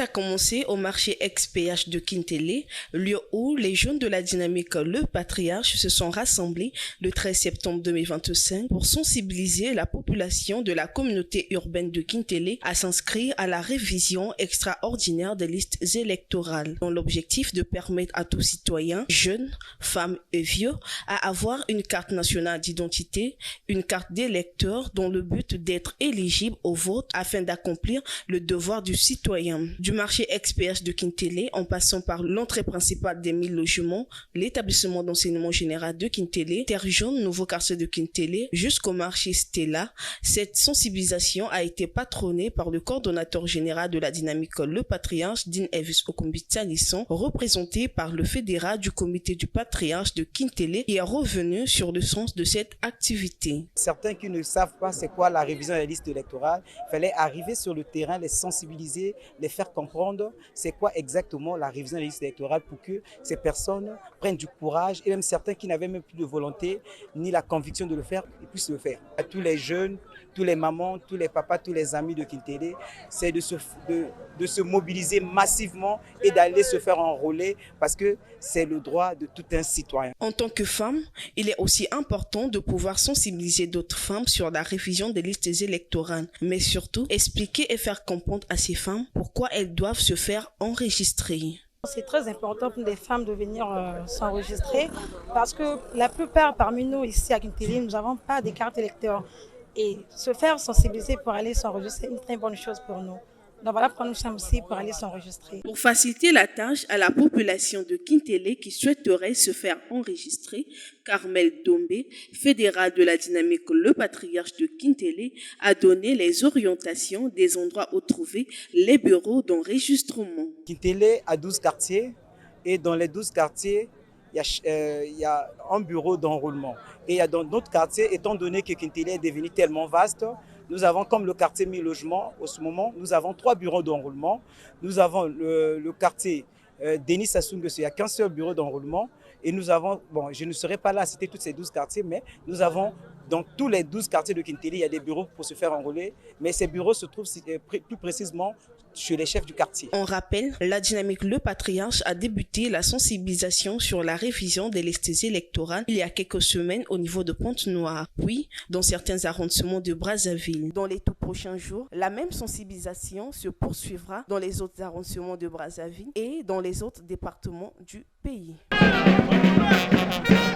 a commencé au marché ex-PH de Kintélé, lieu où les jeunes de la dynamique Le Patriarche se sont rassemblés le 13 septembre 2025 pour sensibiliser la population de la communauté urbaine de Kintélé à s'inscrire à la révision extraordinaire des listes électorales, dont l'objectif de permettre à tout citoyen, jeunes, femmes et vieux, à avoir une carte nationale d'identité, une carte d'électeur dont le but d'être éligible au vote afin d'accomplir le devoir du citoyen. Du marché ex-PH de Kintélé, en passant par l'entrée principale des 1000 logements, l'établissement d'enseignement général de Kintélé, Terre Jaune, nouveau quartier de Kintélé, jusqu'au marché Stella, cette sensibilisation a été patronnée par le coordonnateur général de la dynamique Le Patriarche, Dean Elvis Okumbitsa-Lisson, représenté par le fédéral du comité du Patriarche de Kintélé, qui est revenu sur le sens de cette activité. Certains qui ne savent pas c'est quoi la révision des listes électorales, il fallait arriver sur le terrain, les sensibiliser, les faire comprendre c'est quoi exactement la révision des listes électorales pour que ces personnes prennent du courage et même certains qui n'avaient même plus de volonté ni la conviction de le faire, ils puissent le faire. À tous les jeunes, tous les mamans, tous les papas, tous les amis de Kintélé, c'est de se mobiliser massivement et d'aller se faire enrôler parce que c'est le droit de tout un citoyen. En tant que femme, il est aussi important de pouvoir sensibiliser d'autres femmes sur la révision des listes électorales, mais surtout expliquer et faire comprendre à ces femmes pourquoi elles doivent se faire enregistrer. C'est très important pour les femmes de venir s'enregistrer parce que la plupart parmi nous ici à Kintélé, nous n'avons pas de carte électeur. Et se faire sensibiliser pour aller s'enregistrer, c'est une très bonne chose pour nous. Donc voilà pourquoi nous sommes ici pour aller s'enregistrer. Pour faciliter la tâche à la population de Kintélé qui souhaiterait se faire enregistrer, Carmel Dombé, fédéral de la dynamique Le Patriarche de Kintélé, a donné les orientations des endroits où trouver les bureaux d'enregistrement. Kintélé a 12 quartiers et dans les 12 quartiers, il y a un bureau d'enrôlement. Et il y a dans d'autres quartiers, étant donné que Kintélé est devenu tellement vaste, nous avons comme le quartier 1000 logements, au ce moment, nous avons 3 bureaux d'enrôlement. Nous avons le quartier Denis Sassou Nguesso, il n'y a qu'un seul bureau d'enrôlement. Et nous avons, bon, je ne serai pas là à citer tous ces 12 quartiers, mais nous avons dans tous les 12 quartiers de Kintélé, il y a des bureaux pour se faire enrôler. Mais ces bureaux se trouvent plus précisément chez les chefs du quartier. On rappelle, la dynamique Le Patriarche a débuté la sensibilisation sur la révision des listes électorales il y a quelques semaines au niveau de Pointe-Noire, puis dans certains arrondissements de Brazzaville. Dans les tout prochains jours, la même sensibilisation se poursuivra dans les autres arrondissements de Brazzaville et dans les autres départements du pays.